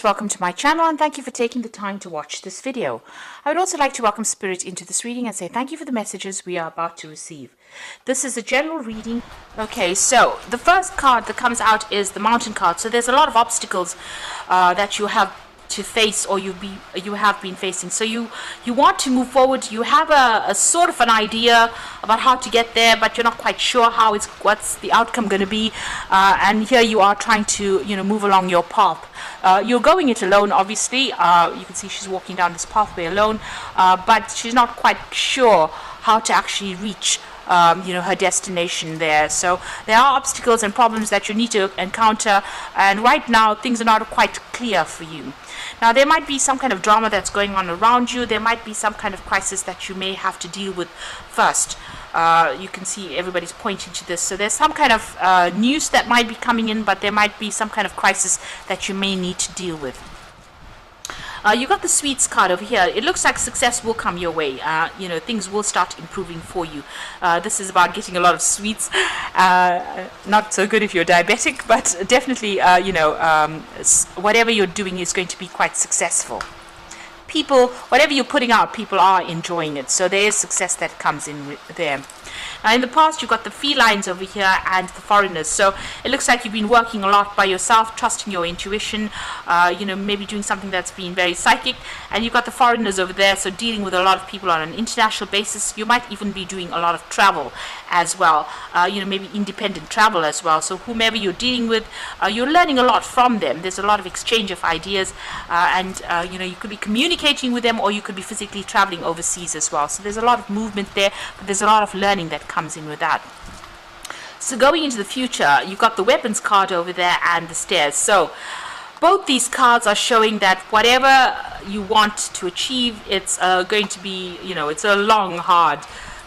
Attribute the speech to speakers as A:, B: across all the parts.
A: Welcome to my channel and thank you for taking the time to watch this video. I would also like to welcome Spirit into this reading and say thank you for the messages we are about to receive. This is a general reading. Okay, so the first card that comes out is the Mountain card. So there's a lot of obstacles that you have to face, or you have been facing. So you want to move forward. You have a sort of an idea about how to get there, but you're not quite sure what's the outcome going to be. And here you are trying to move along your path. You're going it alone, obviously. You can see she's walking down this pathway alone, but she's not quite sure how to actually reach her destination there. So there are obstacles and problems that you need to encounter, and right now things are not quite clear for you. Now there might be some kind of drama that's going on around you. There might be some kind of crisis that you may have to deal with first. You can see everybody's pointing to this. So there's some kind of news that might be coming in, but there might be some kind of crisis that you may need to deal with. You got the sweets card over here. It looks like success will come your way. Things will start improving for you. This is about getting a lot of sweets. Not so good if you're diabetic, but definitely, whatever you're doing is going to be quite successful. People, whatever you're putting out, people are enjoying it. So there is success that comes in there. Now in the past, you've got the felines over here and the foreigners. So it looks like you've been working a lot by yourself, trusting your intuition, maybe doing something that's been very psychic. And you've got the foreigners over there, so dealing with a lot of people on an international basis. You might even be doing a lot of travel as well, maybe independent travel as well. So whomever you're dealing with, you're learning a lot from them. There's a lot of exchange of ideas, and you could be communicating with them, or you could be physically traveling overseas as well. So there's a lot of movement there, but there's a lot of learning that comes in with that. So going into the future, you've got the weapons card over there and the stairs. So both these cards are showing that whatever you want to achieve, it's going to be, it's a long, hard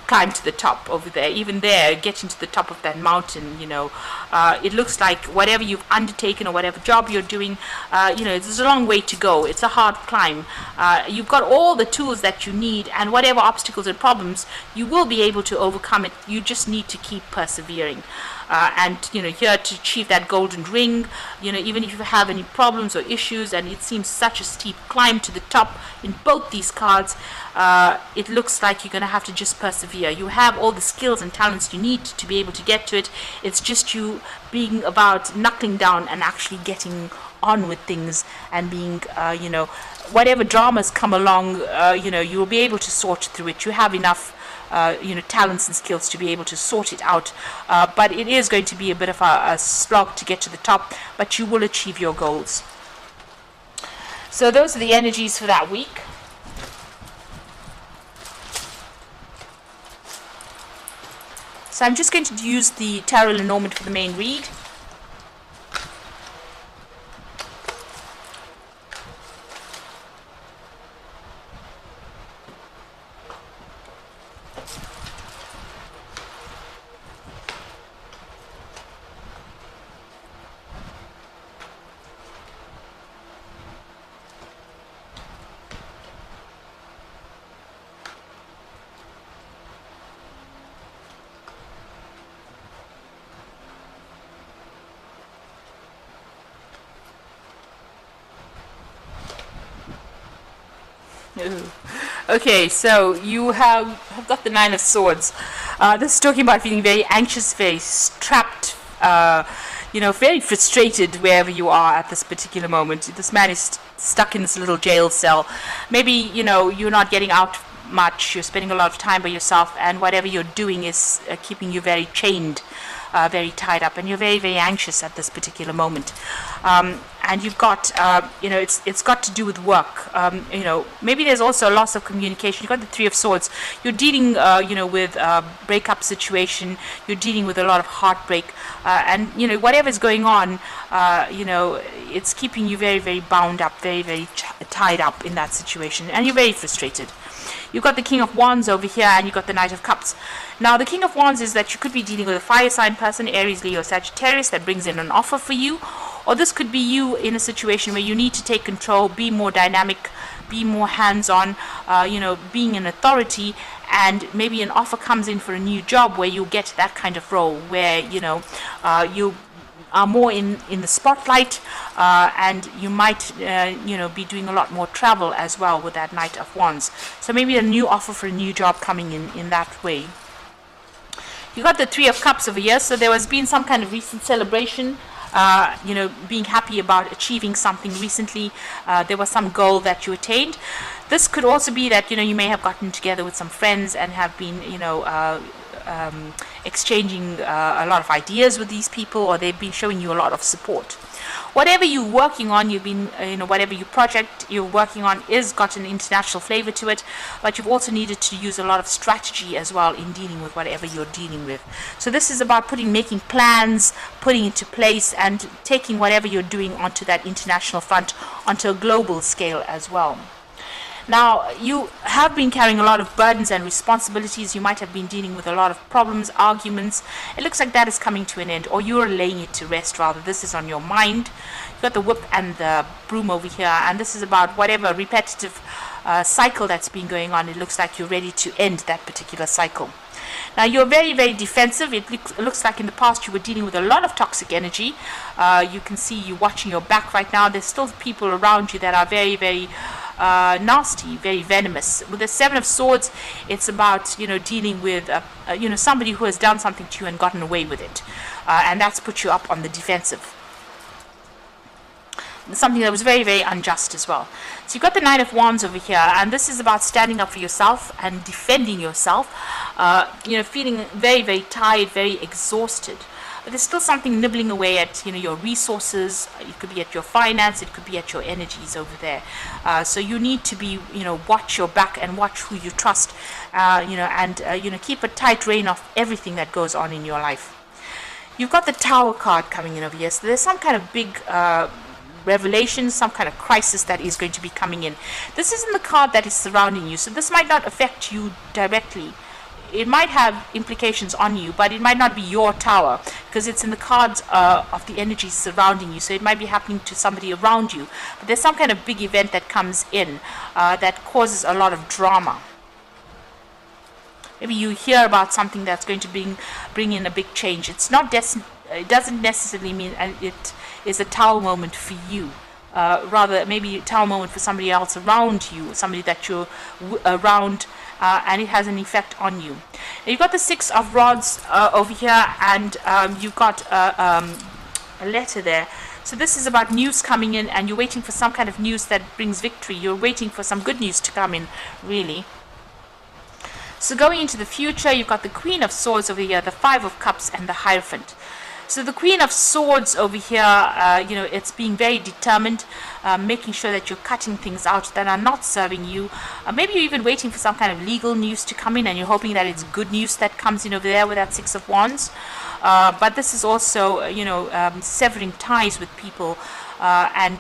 A: climb to the top over there. Even there, getting to the top of that mountain, it looks like whatever you've undertaken or whatever job you're doing, there's a long way to go. It's a hard climb. You've got all the tools that you need, and whatever obstacles and problems, you will be able to overcome it. You just need to keep persevering. And here to achieve that golden ring, even if you have any problems or issues, and it seems such a steep climb to the top in both these cards, it looks like you're going to have to just persevere. You have all the skills and talents you need to be able to get to it. It's just you being about knuckling down and actually getting on with things, and being, whatever dramas come along, you'll be able to sort through it. You have enough talents and skills to be able to sort it out, but it is going to be a bit of a slog to get to the top, but you will achieve your goals. So those are the energies for that week. So I'm just going to use the Tarot Lenormand for the main read. Okay, so you have got the Nine of Swords. This is talking about feeling very anxious, very trapped, very frustrated wherever you are at this particular moment. This man is stuck in this little jail cell. Maybe, you're not getting out much, you're spending a lot of time by yourself, and whatever you're doing is keeping you very chained, very tied up, and you're very, very anxious at this particular moment. And you've got, it's got to do with work. Maybe there's also a loss of communication. You've got the Three of Swords. You're dealing, with a breakup situation. You're dealing with a lot of heartbreak. And, whatever's going on, it's keeping you very, very bound up, very, very tied up in that situation. And you're very frustrated. You've got the King of Wands over here, and you've got the Knight of Cups. Now, the King of Wands is that you could be dealing with a fire sign person, Aries, Leo, Sagittarius, that brings in an offer for you. Or this could be you in a situation where you need to take control, be more dynamic, be more hands-on, being an authority, and maybe an offer comes in for a new job where you get that kind of role where, you are more in the spotlight, and you might be doing a lot more travel as well with that Knight of Wands. So maybe a new offer for a new job coming in that way. You got the Three of Cups over here, so there has been some kind of recent celebration, being happy about achieving something recently. There was some goal that you attained. This could also be that you may have gotten together with some friends and have been exchanging a lot of ideas with these people, or they've been showing you a lot of support. Whatever you're working on, you've been, whatever your project you're working on is got an international flavor to it, but you've also needed to use a lot of strategy as well in dealing with whatever you're dealing with. So this is about making plans, putting into place, and taking whatever you're doing onto that international front, onto a global scale as well. Now, you have been carrying a lot of burdens and responsibilities. You might have been dealing with a lot of problems, arguments. It looks like that is coming to an end, or you're laying it to rest rather. This is on your mind. You've got the whip and the broom over here, and this is about whatever repetitive cycle that's been going on. It looks like you're ready to end that particular cycle. Now, you're very, very defensive. It looks like in the past you were dealing with a lot of toxic energy. You can see you watching your back right now. There's still people around you that are very, very nasty, very venomous. With the Seven of Swords, it's about dealing with somebody who has done something to you and gotten away with it, and that's put you up on the defensive. Something that was very, very unjust as well. So you've got the Nine of Wands over here, and this is about standing up for yourself and defending yourself. Feeling very, very tired, very exhausted. But there's still something nibbling away at your resources. It could be at your finance, it could be at your energies over there. So you need to be watch your back and watch who you trust, and keep a tight rein of everything that goes on in your life. You've got the Tower card coming in over here, so there's some kind of big revelation, some kind of crisis that is going to be coming in. This isn't the card that is surrounding you, so this might not affect you directly. It might have implications on you, but it might not be your tower, because it's in the cards of the energies surrounding you. So it might be happening to somebody around you, but there's some kind of big event that comes in that causes a lot of drama. Maybe you hear about something that's going to bring in a big change. It's not it doesn't necessarily mean it is a tower moment for you. Rather, maybe a tower moment for somebody else around you, somebody that you're around, and it has an effect on you. Now, you've got the Six of Rods over here, and you've got a letter there. So this is about news coming in, and you're waiting for some kind of news that brings victory. You're waiting for some good news to come in, really. So going into the future, you've got the Queen of Swords over here, the Five of Cups, and the Hierophant. So the Queen of Swords over here, it's being very determined, making sure that you're cutting things out that are not serving you. Maybe you're even waiting for some kind of legal news to come in, and you're hoping that it's good news that comes in over there with that Six of Wands. But this is also, severing ties with people, and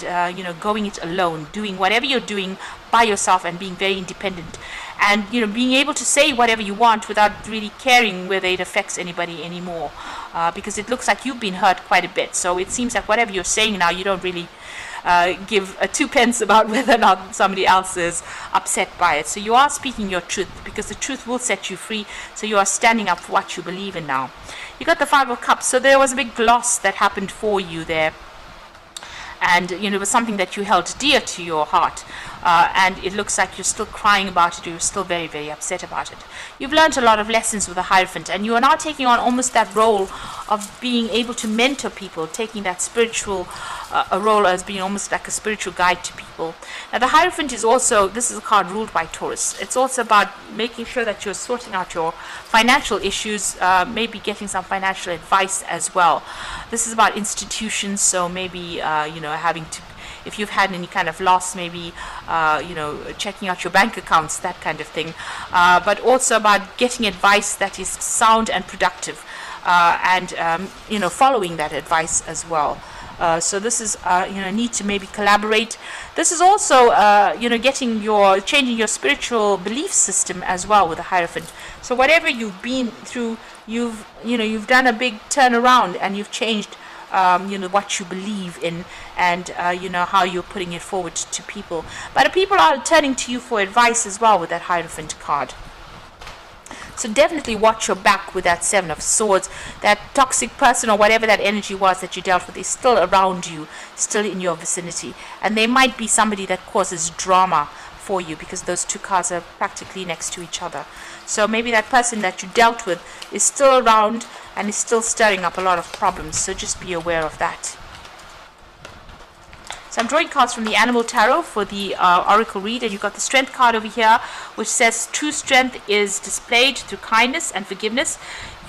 A: going it alone, doing whatever you're doing by yourself and being very independent, and being able to say whatever you want without really caring whether it affects anybody anymore, because it looks like you've been hurt quite a bit. So it seems like whatever you're saying now, you don't really give two pence about whether or not somebody else is upset by it. So you are speaking your truth, because the truth will set you free. So you are standing up for what you believe in now. You got the Five of Cups, so there was a big loss that happened for you there, and it was something that you held dear to your heart, and it looks like you're still crying about it, or you're still very, very upset about it. You've learned a lot of lessons with the Hierophant, and you are now taking on almost that role of being able to mentor people, taking that spiritual a role as being almost like a spiritual guide to people. Now the Hierophant is also, this is a card ruled by Taurus. It's also about making sure that you're sorting out your financial issues, maybe getting some financial advice as well. This is about institutions, so maybe having to, if you've had any kind of loss, maybe checking out your bank accounts, that kind of thing, but also about getting advice that is sound and productive, and following that advice as well. So this is need to maybe collaborate. This is also changing your spiritual belief system as well with the Hierophant. So whatever you've been through, you've done a big turnaround, and you've changed what you believe in, and how you're putting it forward to people. But people are turning to you for advice as well with that Hierophant card. So definitely watch your back with that Seven of Swords. That toxic person or whatever that energy was that you dealt with is still around you, still in your vicinity. And they might be somebody that causes drama for you, because those two cards are practically next to each other. So maybe that person that you dealt with is still around and is still stirring up a lot of problems. So just be aware of that. So I'm drawing cards from the Animal Tarot for the Oracle read, and you've got the Strength card over here, which says true strength is displayed through kindness and forgiveness.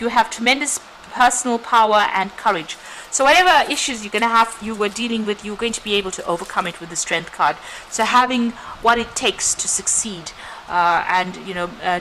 A: You have tremendous personal power and courage. So whatever issues you're going to have, you were dealing with, you're going to be able to overcome it with the Strength card. So having what it takes to succeed, and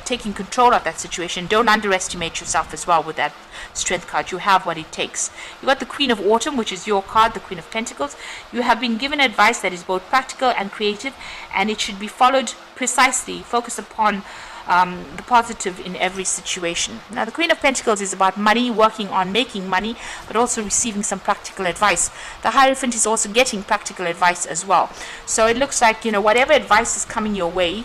A: taking control of that situation. Don't underestimate yourself as well with that Strength card. You have what it takes. You got the Queen of Autumn, which is your card, the Queen of Pentacles. You have been given advice that is both practical and creative, and it should be followed precisely. Focus upon the positive in every situation. Now, the Queen of Pentacles is about money, working on making money, but also receiving some practical advice. The Hierophant is also getting practical advice as well. So it looks like, whatever advice is coming your way,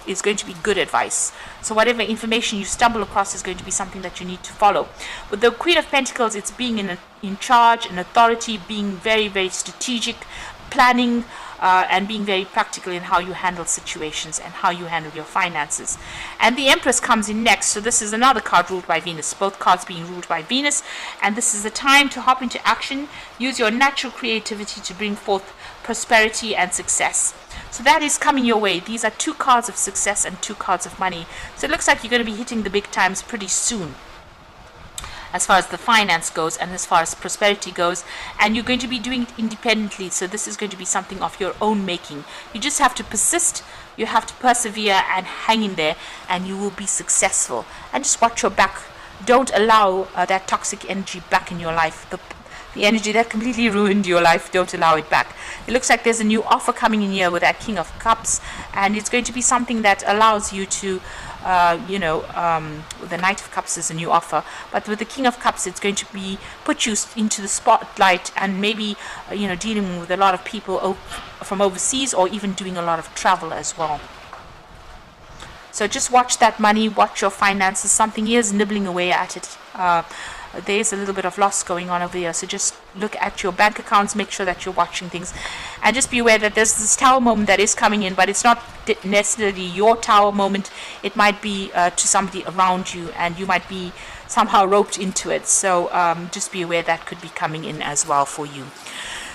A: is going to be good advice. So whatever information you stumble across is going to be something that you need to follow. With the Queen of Pentacles, it's being in charge, an authority, being very, very strategic, planning, and being very practical in how you handle situations and how you handle your finances. And the Empress comes in next. So this is another card ruled by Venus, both cards being ruled by Venus. And this is the time to hop into action. Use your natural creativity to bring forth prosperity and success. So that is coming your way. These are two cards of success and two cards of money. So it looks like you're going to be hitting the big times pretty soon, as far as the finance goes and as far as prosperity goes, and you're going to be doing it independently. So this is going to be something of your own making. You just have to persist, you have to persevere and hang in there, and you will be successful. And just watch your back. Don't allow that toxic energy back in your life. The energy that completely ruined your life, don't allow it back. It looks like there's a new offer coming in here with that King of Cups, and it's going to be something that allows you to the Knight of Cups is a new offer, but with the King of Cups, it's going to be put you into the spotlight, and maybe dealing with a lot of people from overseas, or even doing a lot of travel as well. So just watch that money, watch your finances. Something is nibbling away at it. There's a little bit of loss going on over here, so just look at your bank accounts, make sure that you're watching things, and just be aware that there's this tower moment that is coming in, but it's not necessarily your tower moment. It might be to somebody around you, and you might be somehow roped into it. So just be aware that could be coming in as well for you.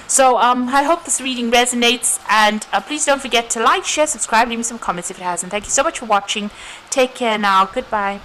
A: So I hope this reading resonates, and please don't forget to like, share, subscribe, leave me some comments if it hasn't. Thank you so much for watching. Take care now. Goodbye.